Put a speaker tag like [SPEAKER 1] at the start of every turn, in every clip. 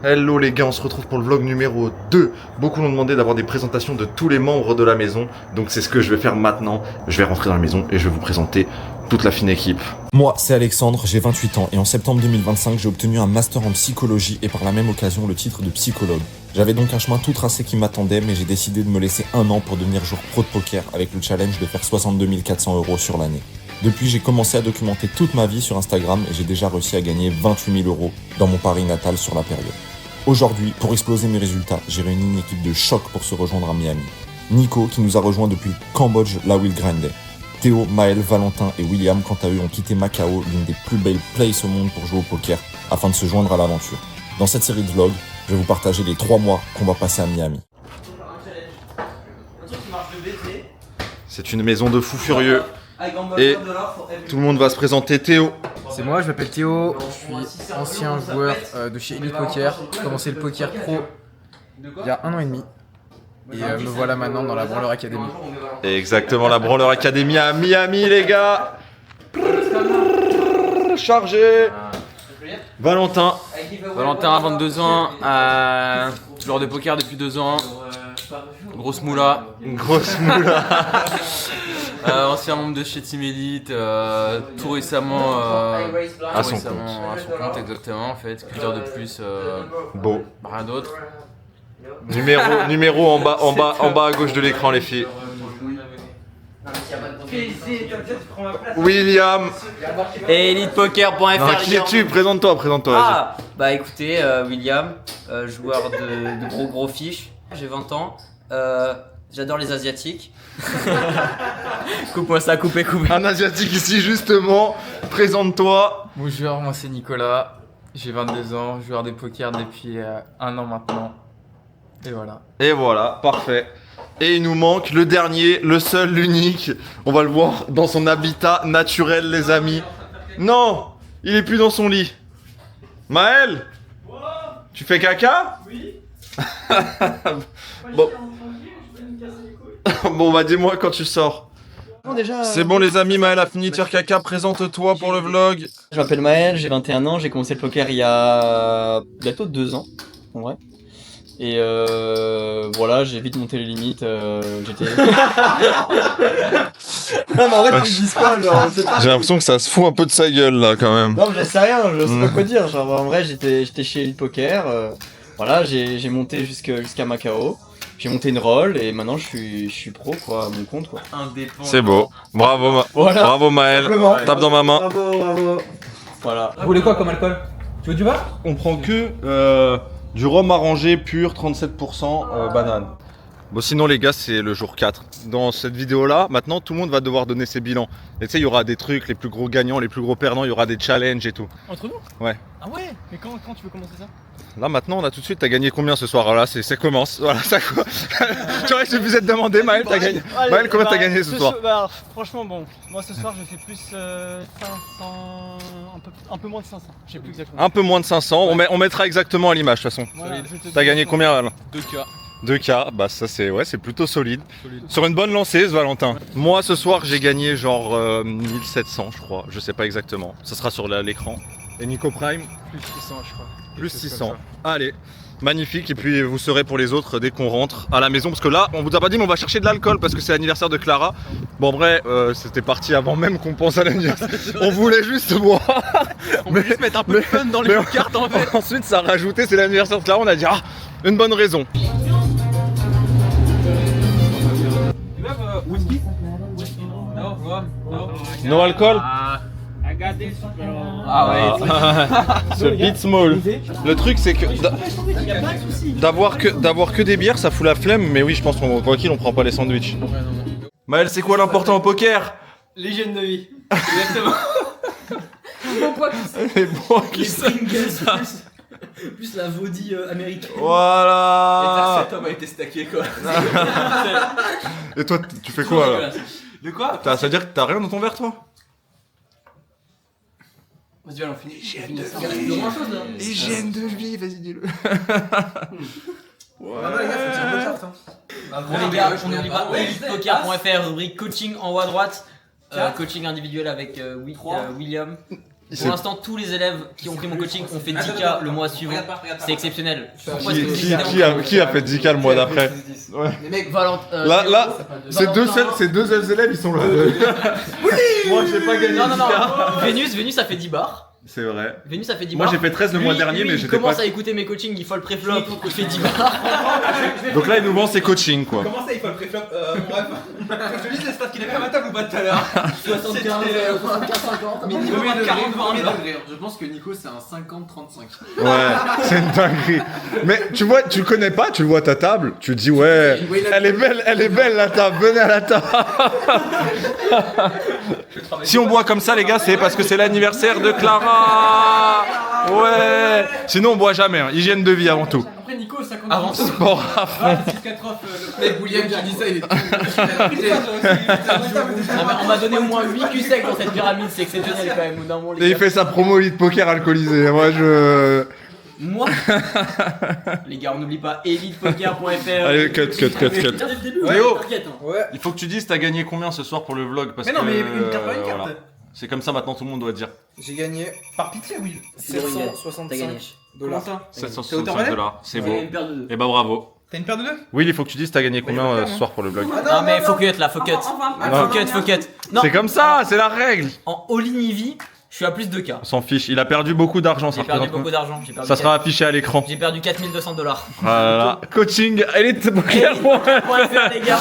[SPEAKER 1] Hello les gars, on se retrouve pour le vlog numéro 2. Beaucoup m'ont demandé d'avoir des présentations de tous les membres de la maison. Donc c'est ce que je vais faire maintenant. Je vais rentrer dans la maison et je vais vous présenter toute la fine équipe.
[SPEAKER 2] Moi, c'est Alexandre, j'ai 28 ans et en septembre 2025, j'ai obtenu un master en psychologie et par la même occasion le titre de psychologue. J'avais donc un chemin tout tracé qui m'attendait, mais j'ai décidé de me laisser un an pour devenir joueur pro de poker avec le challenge de faire 62 400 € sur l'année. Depuis, j'ai commencé à documenter toute ma vie sur Instagram et j'ai déjà réussi à gagner 28 000 € dans mon Paris natal sur la période. Aujourd'hui, pour exploser mes résultats, j'ai réuni une équipe de choc pour se rejoindre à Miami. Nico, qui nous a rejoint depuis le Cambodge, là où il grindait. Théo, Maël, Valentin et William, quant à eux, ont quitté Macao, l'une des plus belles places au monde pour jouer au poker, afin de se joindre à l'aventure. Dans cette série de vlogs, je vais vous partager les 3 mois qu'on va passer à Miami.
[SPEAKER 1] C'est une maison de fous furieux. Et tout le monde va se présenter. Théo.
[SPEAKER 3] C'est moi, je m'appelle Théo, je suis ancien joueur de chez Elite Poker. J'ai commencé le poker pro il y a 1 an et demi. Et me voilà maintenant dans la Branleur Academy.
[SPEAKER 1] Exactement, la Branleur Academy à Miami, les gars. Chargé. Valentin.
[SPEAKER 4] Valentin, 22 ans, joueur de poker depuis 2 ans, grosse moula.
[SPEAKER 1] Grosse moula.
[SPEAKER 4] Ancien membre de chez Team Elite, tout récemment
[SPEAKER 1] à son
[SPEAKER 4] compte exactement en fait, culture de plus,
[SPEAKER 1] Beau.
[SPEAKER 4] rien d'autre.
[SPEAKER 1] Numéro en bas à gauche de l'écran, les filles. William.
[SPEAKER 5] Et ElitePoker.fr.
[SPEAKER 1] Non, qui es-tu? Présente-toi.
[SPEAKER 5] Ah, bah écoutez, William, joueur de gros fiches. J'ai 20 ans. J'adore les asiatiques. Coupe-moi ça, coupez.
[SPEAKER 1] Un asiatique ici, justement. Présente-toi.
[SPEAKER 3] Bonjour, moi c'est Nicolas, j'ai 22 ans, joueur des poker depuis 1 an maintenant. Et voilà.
[SPEAKER 1] Et voilà, parfait. Et il nous manque le dernier, le seul, l'unique. On va le voir dans son habitat naturel, les amis. Non, il est plus dans son lit. Maël, tu fais caca? Oui. Bon. Bon, bah dis-moi quand tu sors. C'est bon les amis, Maël a fini de faire caca, présente-toi pour le vlog.
[SPEAKER 5] Je m'appelle Maël, j'ai 21 ans, j'ai commencé le poker il y a bientôt 2 ans, en vrai. Et voilà, j'ai vite monté les limites, j'étais... Non mais en fait, ils disent pas, genre, c'est pas...
[SPEAKER 1] J'ai l'impression que ça se fout un peu de sa gueule là quand même.
[SPEAKER 5] Non mais je sais rien, je sais pas quoi dire, genre en vrai j'étais chez Elite Poker, voilà, j'ai monté jusqu'à Macao, j'ai monté une roll et maintenant je suis pro quoi, à mon compte quoi.
[SPEAKER 1] C'est beau, bravo,
[SPEAKER 5] voilà.
[SPEAKER 1] Bravo Maël, tape dans ma main.
[SPEAKER 5] Bravo. Voilà.
[SPEAKER 3] Vous voulez quoi comme alcool? Tu veux du vin?
[SPEAKER 1] On prend que du rhum arrangé pur, 37% banane. Bon sinon les gars, c'est le jour 4. Dans cette vidéo là, maintenant tout le monde va devoir donner ses bilans. Et tu sais, il y aura des trucs, les plus gros gagnants, les plus gros perdants, il y aura des challenges et tout.
[SPEAKER 3] Entre nous?
[SPEAKER 1] Ouais.
[SPEAKER 3] Ah ouais? Mais quand tu veux commencer ça?
[SPEAKER 1] Là maintenant on a tout de suite, t'as gagné combien ce soir? Voilà, ça commence. Voilà, ça tu aurais suffi de demander, Maël, t'as gagné. Maël, combien t'as gagné ce soir?
[SPEAKER 6] Bah, franchement, bon, moi ce soir j'ai fait plus 500, un peu moins de 500, je sais plus exactement.
[SPEAKER 1] Un peu moins de 500, on mettra exactement à l'image de toute façon.
[SPEAKER 6] Voilà,
[SPEAKER 1] T'as gagné combien Val?
[SPEAKER 3] 2K.
[SPEAKER 1] 2K, bah ça c'est plutôt solide. Sur une bonne lancée ce Valentin. Moi ce soir j'ai gagné genre 1700 je crois, je sais pas exactement. Ça sera sur l'écran. Et Nico Prime?
[SPEAKER 3] Plus 600 je crois.
[SPEAKER 1] Plus 600. Allez, magnifique. Et puis vous serez pour les autres dès qu'on rentre à la maison. Parce que là, on vous a pas dit mais on va chercher de l'alcool parce que c'est l'anniversaire de Clara. Bon en vrai, c'était parti avant même qu'on pense à l'anniversaire. On voulait juste boire.
[SPEAKER 4] On peut juste mettre un peu de fun dans les cartes en fait.
[SPEAKER 1] Ensuite ça a rajouté, c'est l'anniversaire de Clara, on a dit ah, une bonne raison.
[SPEAKER 6] Whisky?
[SPEAKER 1] No alcool?
[SPEAKER 4] Ah ouais.
[SPEAKER 1] Ce beat small. Le truc c'est que d'avoir que des bières ça fout la flemme, mais oui je pense qu'on quoi qu'il on prend pas les sandwichs. Maël, c'est quoi l'important au poker?
[SPEAKER 5] L'hygiène de vie. Exactement.
[SPEAKER 1] Les points qui sont.
[SPEAKER 5] Plus la vaudie américaine.
[SPEAKER 1] Voilà.
[SPEAKER 5] Cet homme a été stacké quoi.
[SPEAKER 1] Et toi tu fais quoi là?
[SPEAKER 5] De quoi?
[SPEAKER 1] Ça veut dire que t'as rien dans ton verre toi?
[SPEAKER 5] Vas-y, allons, finir.
[SPEAKER 1] Hygiène de vie, vas-y dis-le.
[SPEAKER 5] Bon les gars, on n'oublie pas ElitePoker.fr, rubrique coaching en haut à droite. Coaching individuel avec William.
[SPEAKER 7] Pour l'instant, tous les élèves qui ont pris mon coaching ont fait 10K le mois suivant. C'est exceptionnel. Pourquoi est-ce que vous hésitez encore
[SPEAKER 1] Qui a fait 10K le mois d'après?
[SPEAKER 7] Les mecs, Valent,
[SPEAKER 1] Là, ces deux seuls élèves, ils sont là. Moi, j'ai pas gagné.
[SPEAKER 7] Non,
[SPEAKER 1] 10K.
[SPEAKER 7] Vénus a fait 10 bars.
[SPEAKER 1] C'est vrai.
[SPEAKER 7] Vénus a fait 10
[SPEAKER 1] Moi,
[SPEAKER 7] bars.
[SPEAKER 1] j'ai fait 13 le mois dernier, mais
[SPEAKER 7] il
[SPEAKER 1] j'étais
[SPEAKER 7] commence
[SPEAKER 1] pas.
[SPEAKER 7] à écouter mes coachings, il faut le pré-flop, il fait 10 bars.
[SPEAKER 1] Donc là, il nous vend ses coachings, quoi.
[SPEAKER 8] Comment ça, il faut le préflop mon ref. Je te dis les stats qu'il avait à ma table ou pas tout à l'heure
[SPEAKER 7] 75, 50.
[SPEAKER 3] Mais
[SPEAKER 7] Nico, 40, 20.
[SPEAKER 3] Je pense que Nico c'est un 50-35.
[SPEAKER 1] Ouais, c'est une dinguerie. Mais tu vois, tu le connais pas, tu le vois à ta table, tu te dis ouais, elle est belle la table, venez à la table. Si on boit comme ça les gars, c'est parce que c'est l'anniversaire de Clara. Ouais. Sinon on boit jamais, hein. Hygiène de vie avant tout.
[SPEAKER 3] Après Nico 50.
[SPEAKER 7] Avant tout.
[SPEAKER 1] Sport à fond.
[SPEAKER 8] 4 off
[SPEAKER 3] Mec, William qui dit ça, il est.
[SPEAKER 7] On m'a donné au moins 8 Q secs dans cette pyramide, c'est exceptionnel quand même. Dans mon
[SPEAKER 1] Et il fait sa promo Elite Poker alcoolisé.
[SPEAKER 7] Moi les gars, on n'oublie pas elitepoker.fr.
[SPEAKER 1] Allez, cut.
[SPEAKER 7] Dès le début,
[SPEAKER 1] Théo.
[SPEAKER 7] t'inquiète, hein.
[SPEAKER 3] Ouais.
[SPEAKER 1] Il faut que tu dises t'as gagné combien ce soir pour le vlog parce
[SPEAKER 8] Mais non,
[SPEAKER 1] que,
[SPEAKER 8] mais une carte par une
[SPEAKER 1] voilà.
[SPEAKER 8] carte.
[SPEAKER 1] C'est comme ça maintenant tout le monde doit dire.
[SPEAKER 3] J'ai gagné
[SPEAKER 8] Par pitié, oui.
[SPEAKER 7] T'as gagné.
[SPEAKER 3] 765
[SPEAKER 8] Comment
[SPEAKER 3] $.
[SPEAKER 8] ça
[SPEAKER 1] 765 $. C'est beau.
[SPEAKER 7] Une paire de deux.
[SPEAKER 1] Et bah bravo.
[SPEAKER 8] T'as une paire de deux?
[SPEAKER 1] Oui, il faut que tu dises t'as gagné combien ce soir pour le vlog.
[SPEAKER 7] Non mais faut cut là, faut cut. Faut cut. Non,
[SPEAKER 1] C'est comme ça, c'est la règle.
[SPEAKER 7] en all-in EV, je suis à plus de 2K.
[SPEAKER 1] On s'en fiche, il a perdu beaucoup d'argent, ça
[SPEAKER 7] J'ai perdu
[SPEAKER 1] représente
[SPEAKER 7] beaucoup d'argent.
[SPEAKER 1] Ça sera affiché à l'écran.
[SPEAKER 7] J'ai perdu 4200 $.
[SPEAKER 1] Voilà. Coaching, Elite Poker.
[SPEAKER 7] Les gars,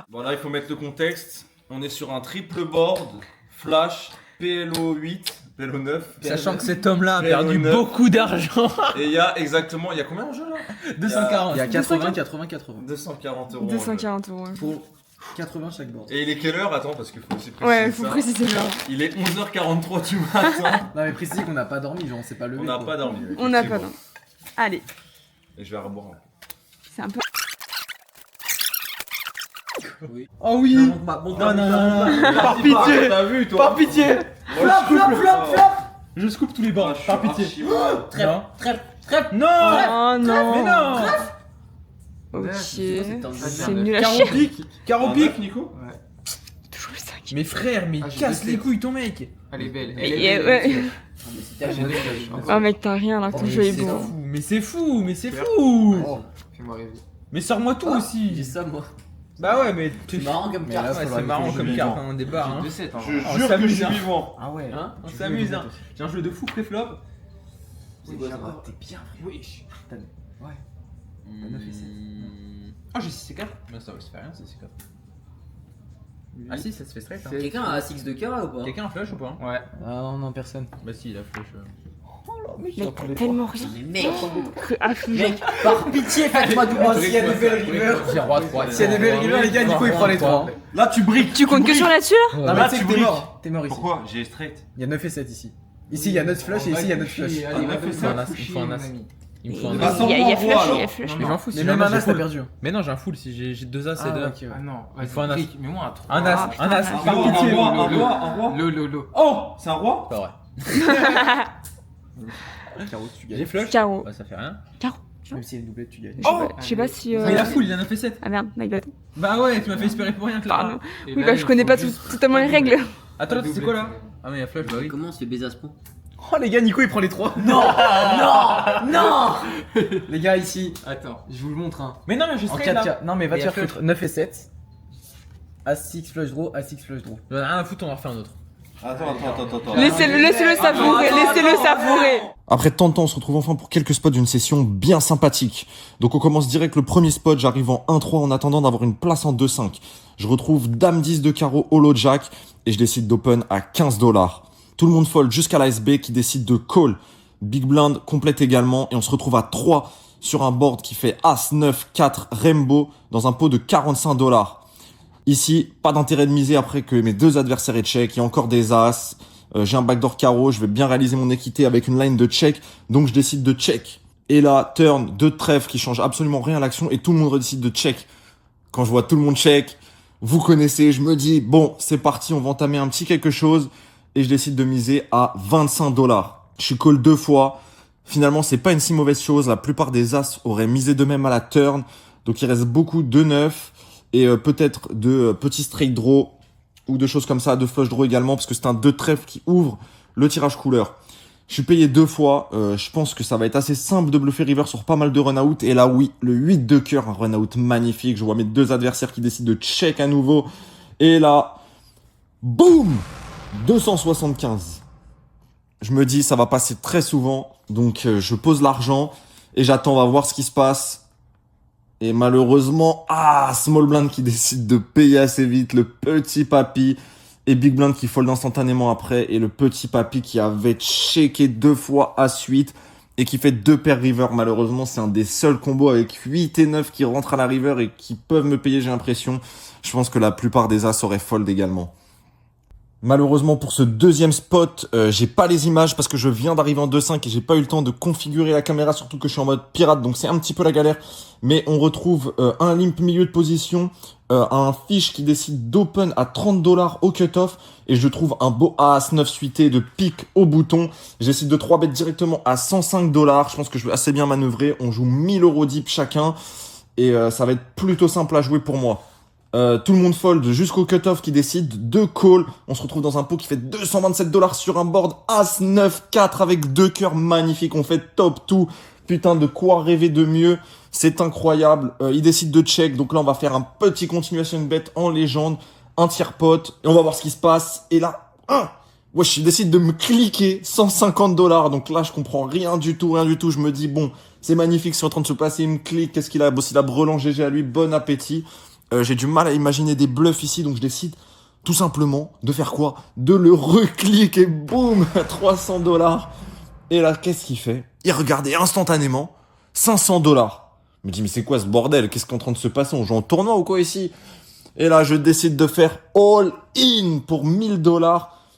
[SPEAKER 1] Bon là il faut mettre le contexte. On est sur un triple board, flash, PLO 8, PLO 9.
[SPEAKER 3] Sachant que cet homme-là a
[SPEAKER 1] perdu
[SPEAKER 7] beaucoup d'argent.
[SPEAKER 1] Et il y a exactement, il y a combien en jeu là
[SPEAKER 3] 240. Il y a 80, 80, 80.
[SPEAKER 1] 240 euros. en jeu.
[SPEAKER 9] 240 €. Ouais.
[SPEAKER 3] Pour 80 chaque board.
[SPEAKER 1] Et il est quelle heure? Attends, parce qu'il faut aussi préciser
[SPEAKER 9] Ouais, faut
[SPEAKER 1] ça.
[SPEAKER 9] préciser l'heure.
[SPEAKER 1] Il est 11h43 du matin.
[SPEAKER 3] Non, mais précisez qu'on n'a pas dormi, genre on s'est pas levé.
[SPEAKER 1] On n'a
[SPEAKER 3] quoi.
[SPEAKER 1] pas dormi.
[SPEAKER 9] On n'a pas
[SPEAKER 1] effectivement.
[SPEAKER 9] dormi. Allez,
[SPEAKER 1] Et je vais reboire un peu.
[SPEAKER 9] c'est un peu.
[SPEAKER 3] Oh oui.
[SPEAKER 7] Non.
[SPEAKER 8] Par pitié.
[SPEAKER 1] T'as vu toi?
[SPEAKER 8] Par pitié.
[SPEAKER 7] Flop.
[SPEAKER 8] Je scoop tous les bords, par pitié.
[SPEAKER 7] Trêve.
[SPEAKER 8] Non.
[SPEAKER 9] Oh non.
[SPEAKER 8] Mais non.
[SPEAKER 9] Ok.
[SPEAKER 7] C'est
[SPEAKER 9] C'est nul à
[SPEAKER 8] Caro
[SPEAKER 9] chier.
[SPEAKER 8] pique. Caro pique, Nico.
[SPEAKER 9] Toujours le 5.
[SPEAKER 8] Mais frère, mais casse les couilles ton mec.
[SPEAKER 3] Elle est belle.
[SPEAKER 9] Ouais. Oh mec, t'as rien alors que ton jeu est
[SPEAKER 8] C'est
[SPEAKER 9] beau.
[SPEAKER 8] fou, mais c'est fou, mais c'est fou.
[SPEAKER 3] Fais-moi rêver.
[SPEAKER 8] Mais sors-moi tout
[SPEAKER 7] J'ai
[SPEAKER 8] aussi.
[SPEAKER 7] ça moi.
[SPEAKER 8] Bah ouais, mais tu.
[SPEAKER 7] C'est marrant comme
[SPEAKER 3] Mais
[SPEAKER 7] carte.
[SPEAKER 3] là,
[SPEAKER 8] Ouais,
[SPEAKER 3] faudra
[SPEAKER 8] c'est
[SPEAKER 3] que
[SPEAKER 8] marrant
[SPEAKER 3] je
[SPEAKER 8] comme
[SPEAKER 3] joue
[SPEAKER 8] carte,
[SPEAKER 3] vivant.
[SPEAKER 8] hein, des barres. Hein.
[SPEAKER 3] 2-7.
[SPEAKER 8] On s'amuse, hein.
[SPEAKER 1] vivant.
[SPEAKER 3] Ah ouais.
[SPEAKER 7] Hein
[SPEAKER 8] On s'amuse, hein. J'ai un jeu de fou pré-flop.
[SPEAKER 7] C'est quoi ça?
[SPEAKER 3] T'es bien,
[SPEAKER 8] Wesh.
[SPEAKER 3] Ouais. 9 et 7.
[SPEAKER 8] Ah, j'ai 6 C4.
[SPEAKER 3] Mais ça se fait rien, c'est 4. Ah si, ça se fait straight. Hein.
[SPEAKER 7] Quelqu'un a 6 de K ou pas?
[SPEAKER 8] Quelqu'un a flash ou pas?
[SPEAKER 3] Ouais. Ah non, personne.
[SPEAKER 8] Bah si, il a flash.
[SPEAKER 9] Mec, t'as tellement rien.
[SPEAKER 7] Mais mec,
[SPEAKER 9] Ah, je
[SPEAKER 7] mec, par pitié, faites-moi du moi.
[SPEAKER 3] S'il y a des belles rivers. J'ai roi 3.
[SPEAKER 8] S'il y a des belles rivers, les gars, Nico il prend les 3.
[SPEAKER 1] Là tu briques.
[SPEAKER 9] Tu comptes que sur là-dessus là
[SPEAKER 3] Non,
[SPEAKER 8] Là,
[SPEAKER 3] mais tu sais
[SPEAKER 8] tu
[SPEAKER 3] que t'es
[SPEAKER 8] briques.
[SPEAKER 3] mort. T'es mort ici.
[SPEAKER 1] Pourquoi? J'ai straight.
[SPEAKER 3] Il y a 9 et 7 ici. Ici, il y a 9 flash et ici, il y a 9 flash.
[SPEAKER 8] Allez,
[SPEAKER 3] Il me faut un as. Il me faut un as. Il me faut un
[SPEAKER 9] Il
[SPEAKER 3] as.
[SPEAKER 9] y a flash, il y a flash.
[SPEAKER 8] Non,
[SPEAKER 3] Mais j'en fous,
[SPEAKER 8] Mais
[SPEAKER 3] si
[SPEAKER 8] même
[SPEAKER 3] jamais
[SPEAKER 8] un
[SPEAKER 3] j'ai
[SPEAKER 8] as,
[SPEAKER 3] full.
[SPEAKER 8] t'as
[SPEAKER 3] perdu.
[SPEAKER 8] Mais non, j'ai un full si j'ai 2 as et 2 as.
[SPEAKER 3] Ah non.
[SPEAKER 8] Il faut un as.
[SPEAKER 3] Mais moi un 3.
[SPEAKER 8] Un as,
[SPEAKER 9] putain,
[SPEAKER 8] un as.
[SPEAKER 9] un
[SPEAKER 8] Par pitié.
[SPEAKER 1] un roi.
[SPEAKER 3] Lo.
[SPEAKER 1] Oh, c'est un roi?
[SPEAKER 3] Pas vrai. Caro, tu
[SPEAKER 8] J'ai
[SPEAKER 3] gagnes.
[SPEAKER 8] flush.
[SPEAKER 9] Carreau.
[SPEAKER 8] Bah ça fait rien.
[SPEAKER 3] Même s'il y a une doublette, tu gagnes.
[SPEAKER 9] Je sais pas si.
[SPEAKER 8] Mais il a full, il en a fait 7.
[SPEAKER 9] Ah merde, my bad.
[SPEAKER 8] Bah ouais, tu m'as fait espérer pour rien, Clara.
[SPEAKER 9] Pardon. Oui, bah je connais pas totalement les règles.
[SPEAKER 8] Attends, là, c'est quoi là? Ah mais il y a flash, bah oui.
[SPEAKER 7] Comment on se fait baiser à ce point?
[SPEAKER 3] Oh les gars, Nico il prend les 3.
[SPEAKER 7] Non.
[SPEAKER 3] Les gars, ici,
[SPEAKER 8] Attends.
[SPEAKER 3] je vous le montre. Hein.
[SPEAKER 8] Mais non, mais je
[SPEAKER 3] En
[SPEAKER 8] serai là.
[SPEAKER 3] 4K. Non, mais va
[SPEAKER 8] Et
[SPEAKER 3] te faire
[SPEAKER 8] après,
[SPEAKER 3] foutre. 9 et 7. As-6 flush draw, As-6 flush draw.
[SPEAKER 8] J'en ai rien à foutre, on va refaire un autre.
[SPEAKER 1] Attends.
[SPEAKER 9] Laissez-le savourer, laissez-le savourer.
[SPEAKER 2] Après tant de temps, on se retrouve enfin pour quelques spots d'une session bien sympathique. Donc on commence direct le premier spot, j'arrive en 1-3 en attendant d'avoir une place en 2-5. Je retrouve Dame 10 de carreau holo jack et je décide d'open à 15 $. Tout le monde fold jusqu'à l'ASB qui décide de call. Big blind complète également et on se retrouve à 3 sur un board qui fait As 9 4 Rainbow dans un pot de 45 $. Ici, pas d'intérêt de miser après que mes deux adversaires aient check. Il y a encore des As. J'ai un backdoor carreau. Je vais bien réaliser mon équité avec une line de check. Donc, je décide de check. Et là, turn, 2 de trèfle qui change absolument rien à l'action. Et tout le monde décide de check. Quand je vois tout le monde check, vous connaissez, je me dis, bon, c'est parti, on va entamer un petit quelque chose. Et je décide de miser à 25 $. Je suis call 2 fois. Finalement, c'est pas une si mauvaise chose. La plupart des As auraient misé de même à la turn. Donc, il reste beaucoup de 9. Et peut-être de petits straight draw ou de choses comme ça, de flush draw également, parce que c'est un 2 trèfle qui ouvre le tirage couleur. Je suis payé 2 fois, je pense que ça va être assez simple de bluffer river sur pas mal de run-out. Et là oui, le 8 de cœur, un run-out magnifique. Je vois mes 2 adversaires qui décident de check à nouveau. Et là, boum, 275. Je me dis ça va passer très souvent, donc je pose l'argent et j'attends, on va voir ce qui se passe. Et malheureusement, small blind qui décide de payer assez vite, le petit papy. Et big blind qui fold instantanément après. Et le petit papy qui avait checké 2 fois à suite. Et qui fait 2 paires river. Malheureusement, c'est un des seuls combos avec 8 et 9 qui rentrent à la river et qui peuvent me payer, j'ai l'impression. Je pense que la plupart des as auraient fold également. Malheureusement pour ce deuxième spot, j'ai pas les images parce que je viens d'arriver en 2-5 et j'ai pas eu le temps de configurer la caméra, surtout que je suis en mode pirate, donc c'est un petit peu la galère. Mais on retrouve un limp milieu de position, un fish qui décide d'open à 30 $ au cutoff et je trouve un beau As-9 suité de pique au bouton. J'essaie de 3 bet directement à 105 $. Je pense que je vais assez bien manœuvrer. On joue 1000 € deep chacun et ça va être plutôt simple à jouer pour moi. Tout le monde fold jusqu'au cutoff qui décide de call. On se retrouve dans un pot qui fait 227 $ sur un board As-9-4 avec 2 cœurs magnifiques. On fait top 2. Putain, de quoi rêver de mieux. C'est incroyable. Il décide de check. Donc là, on va faire un petit continuation bet en légende. Un tiers pot. Et on va voir ce qui se passe. Et là, wesh, il décide de me cliquer 150 $. Donc là, je comprends rien du tout. Je me dis, bon, c'est magnifique, c'est en train de se passer. Il me clique. Qu'est-ce qu'il a? Bon, s'il a brelan GG à lui, bon appétit. J'ai du mal à imaginer des bluffs ici, donc je décide tout simplement de faire quoi? De le reclick et boum, 300 $. Et là, qu'est-ce qu'il fait? Il regardait instantanément 500 $. Je me dis, mais c'est quoi ce bordel? Qu'est-ce qui est en train de se passer? On joue en tournoi ou quoi ici? Et là, je décide de faire all-in pour 1000 $.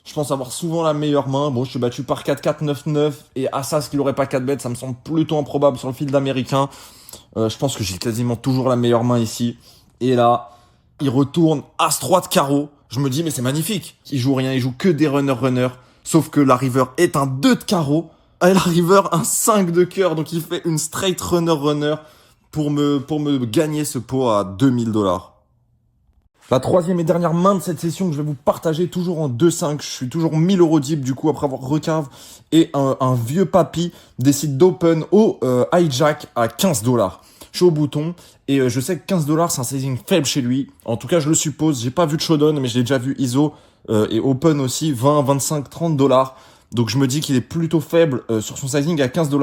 [SPEAKER 2] Je pense avoir souvent la meilleure main. Bon, je suis battu par 4-4, 9-9. Et Assas qu'il aurait pas 4 bêtes, ça me semble plutôt improbable sur le field américain. Je pense que j'ai quasiment toujours la meilleure main ici. Et là, il retourne As-3 de carreau. Je me dis, mais c'est magnifique. Il joue rien, il joue que des runners. Sauf que la river est un 2 de carreau. Et la river, un 5 de cœur. Donc il fait une straight runner pour me gagner ce pot à 2000 $. La troisième et dernière main de cette session que je vais vous partager, toujours en 2-5. Je suis toujours 1000 € deep du coup après avoir recave. Et un vieux papy décide d'open au hijack à 15 $. Je suis au bouton et je sais que 15 $, c'est un sizing faible chez lui. En tout cas, je le suppose. J'ai pas vu de showdown, mais je l'ai déjà vu ISO et open aussi 20, 25, 30 $. Donc je me dis qu'il est plutôt faible sur son sizing à 15 $.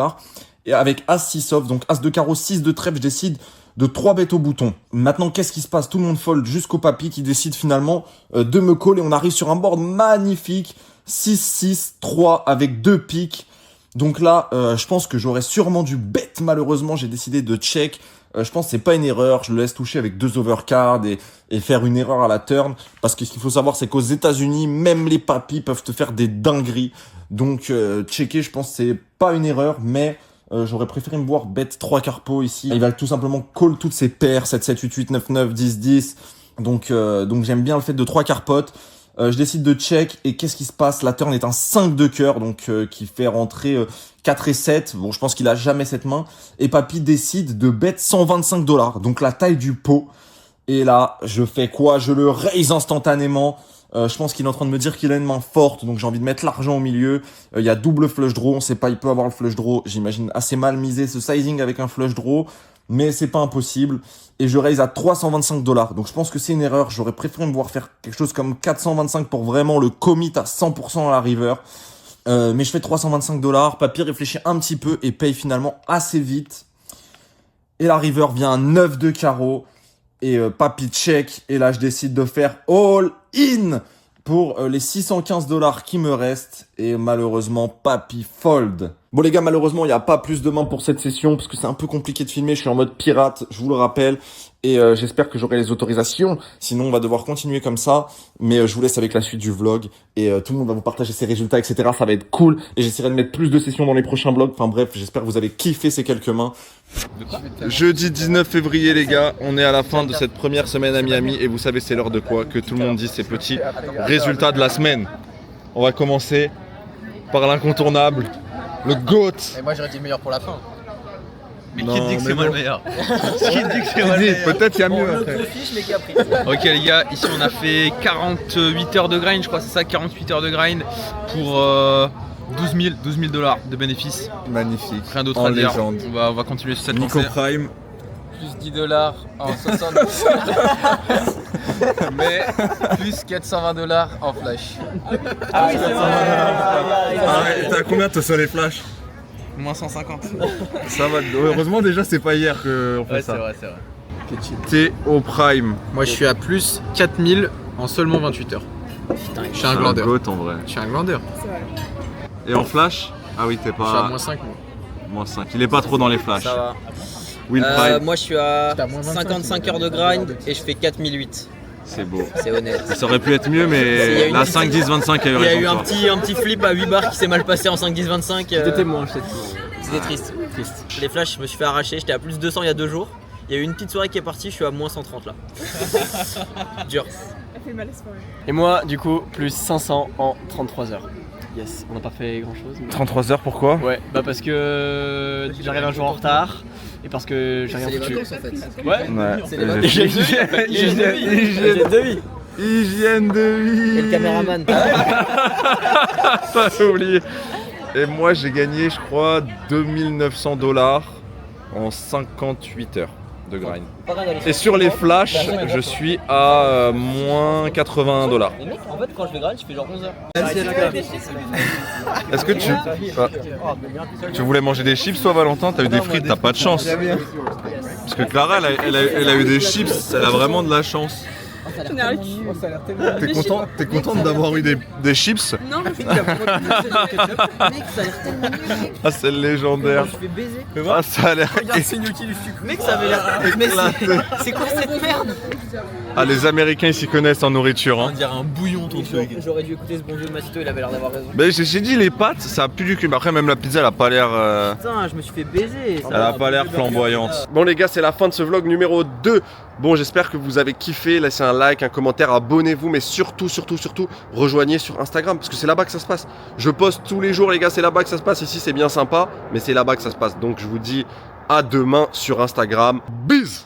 [SPEAKER 2] Et avec As-6 off, donc As de carreau, 6 de trèfle, je décide de 3 bêtes au bouton. Maintenant, qu'est-ce qui se passe? Tout le monde fold jusqu'au papy qui décide finalement de me call et on arrive sur un board magnifique. 6-6-3 avec 2 piques. Donc là, je pense que j'aurais sûrement dû bet. Malheureusement, j'ai décidé de check. Je pense que c'est pas une erreur. Je le laisse toucher avec 2 overcards et faire une erreur à la turn. Parce que ce qu'il faut savoir, c'est qu'aux États-Unis, même les papys peuvent te faire des dingueries. Donc, checker, je pense que c'est pas une erreur, mais j'aurais préféré me voir bet 3 carpos ici. Il va tout simplement call toutes ses paires, 7, 7, 8, 8, 9, 9, 10, 10. Donc j'aime bien le fait de 3 carpotes. Je décide de check et qu'est-ce qui se passe? La turn est un 5 de cœur, donc qui fait rentrer 4 et 7. Bon, je pense qu'il a jamais cette main. Et papy décide de bet 125 $. Donc la taille du pot. Et là, je fais quoi? Je le raise instantanément. Je pense qu'il est en train de me dire qu'il a une main forte, donc j'ai envie de mettre l'argent au milieu. Il y a double flush draw, on sait pas, il peut avoir le flush draw. J'imagine assez mal miser ce sizing avec un flush draw, mais c'est pas impossible. Et je raise à 325 $. Donc je pense que c'est une erreur. J'aurais préféré me voir faire quelque chose comme 425 pour vraiment le commit à 100% à la river. Mais je fais 325 $. Papy réfléchit un petit peu et paye finalement assez vite. Et la river vient à 9 de carreau. Et papy check. Et là, je décide de faire all-in pour les 615 $ qui me restent. Et malheureusement, papy fold. Bon les gars, malheureusement, il n'y a pas plus de mains pour cette session parce que c'est un peu compliqué de filmer. Je suis en mode pirate, je vous le rappelle. Et j'espère que j'aurai les autorisations. Sinon, on va devoir continuer comme ça. Mais je vous laisse avec la suite du vlog. Et tout le monde va vous partager ses résultats, etc. Ça va être cool. Et j'essaierai de mettre plus de sessions dans les prochains vlogs. Enfin bref, j'espère que vous avez kiffé ces quelques mains.
[SPEAKER 1] Jeudi 19 février les gars, on est à la fin de cette première semaine à Miami. Et vous savez c'est l'heure de quoi? Que tout le monde dit ses petits résultats de la semaine. On va commencer par l'incontournable, le GOAT.
[SPEAKER 3] Et moi j'aurais dit le meilleur pour la fin.
[SPEAKER 8] Mais qui dit que c'est moi le meilleur? Qui dit que c'est moi le meilleur?
[SPEAKER 1] Peut-être il y a mieux après.
[SPEAKER 7] fiche, mais qui a pris.
[SPEAKER 4] Ok les gars, ici on a fait 48 heures de grind, je crois que c'est ça, 48 heures de grind pour 12 000 dollars de bénéfices.
[SPEAKER 1] Magnifique.
[SPEAKER 4] Rien d'autre
[SPEAKER 1] En
[SPEAKER 4] à dire.
[SPEAKER 1] légende.
[SPEAKER 4] On va continuer sur cette
[SPEAKER 1] Nico
[SPEAKER 4] lancée.
[SPEAKER 1] Prime.
[SPEAKER 3] Plus 10 dollars en 60. Mais plus 420 dollars en flash.
[SPEAKER 1] Ah ouais, t'as combien toi sur les flashs?
[SPEAKER 4] Moins 150.
[SPEAKER 1] Ça va. Heureusement déjà c'est pas hier qu'on fait ça.
[SPEAKER 8] c'est vrai.
[SPEAKER 1] T'es au prime.
[SPEAKER 3] Moi je suis à plus 4000 en seulement 28 heures. Je suis un glandeur.
[SPEAKER 1] goat en vrai.
[SPEAKER 3] Je suis un glandeur.
[SPEAKER 1] Et en flash? Ah oui, t'es
[SPEAKER 3] Je suis à
[SPEAKER 1] pas.
[SPEAKER 3] moins 5 moi.
[SPEAKER 1] Moins 5. Il est pas trop dans les flashs.
[SPEAKER 7] Ça va.
[SPEAKER 1] Win prime.
[SPEAKER 7] Moi je suis à
[SPEAKER 3] T'as moins 25,
[SPEAKER 7] 55 heures de grind et je fais 4008.
[SPEAKER 1] C'est beau.
[SPEAKER 7] C'est honnête.
[SPEAKER 1] Ça aurait pu être mieux,
[SPEAKER 7] Il y a
[SPEAKER 1] mais
[SPEAKER 7] une
[SPEAKER 1] la
[SPEAKER 7] petite-
[SPEAKER 1] 5, 10, 25 a eu
[SPEAKER 7] Il y a
[SPEAKER 1] raison.
[SPEAKER 7] eu
[SPEAKER 1] toi.
[SPEAKER 7] un petit flip à 8 bars qui s'est mal passé en 5, 10, 25.
[SPEAKER 5] J'étais témoin, j'étais
[SPEAKER 7] C'était triste. Les flashs, je me suis fait arracher, j'étais à plus 200 il y a 2 jours. Il y a eu une petite soirée qui est partie, je suis à moins 130 là. Dur.
[SPEAKER 5] Et moi, du coup, plus 500 en 33 heures. Yes, on n'a pas fait grand chose.
[SPEAKER 1] 33 heures, pourquoi?
[SPEAKER 5] Ouais, bah parce que j'arrive un jour en retard et parce que j'ai rien
[SPEAKER 7] C'est les
[SPEAKER 5] foutu.
[SPEAKER 7] vacances en fait.
[SPEAKER 5] Ouais,
[SPEAKER 1] Ouais.
[SPEAKER 7] C'est les vacances.
[SPEAKER 5] hygiène de vie.
[SPEAKER 1] Hygiène de vie.
[SPEAKER 7] Et le caméraman.
[SPEAKER 1] Ça j'ai oublié. Et moi j'ai gagné je crois 2900 dollars en 58 heures de grind. Et sur les flashs, je suis à moins 80 dollars.
[SPEAKER 7] Mais mec, en fait, quand je vais grind, je fais genre 11 heures.
[SPEAKER 1] Est-ce que tu voulais manger des chips toi Valentin? T'as eu des frites, t'as pas de chance. Parce que Clara elle a eu des chips, elle a vraiment de la chance.
[SPEAKER 9] J'en ai un cul.
[SPEAKER 1] T'es contente d'avoir eu des chips?
[SPEAKER 9] Non, mais
[SPEAKER 7] Mec, ça a l'air tellement nul.
[SPEAKER 1] Ah c'est légendaire.
[SPEAKER 7] Je fais baiser.
[SPEAKER 1] Ah ça a l'air
[SPEAKER 7] Mec, ça avait l'air. Mais c'est quoi cette merde?
[SPEAKER 1] Ah les Américains ils s'y connaissent en nourriture hein.
[SPEAKER 4] dirait un bouillon ton truc.
[SPEAKER 7] J'aurais dû écouter ce bon vieux Massito, il avait l'air d'avoir raison.
[SPEAKER 1] Mais j'ai dit les pâtes ça pue du cul. Mais après même la pizza elle a pas l'air
[SPEAKER 7] Putain, je me suis fait baiser.
[SPEAKER 1] elle a pas l'air flamboyante. Bon les gars c'est la fin de ce vlog numéro 2. Bon j'espère que vous avez kiffé. Laissez un like, un commentaire, abonnez-vous. Mais surtout rejoignez sur Instagram. Parce que c'est là-bas que ça se passe. Je poste tous les jours les gars, c'est là-bas que ça se passe. Ici c'est bien sympa mais c'est là-bas que ça se passe. Donc je vous dis à demain sur Instagram. Bis.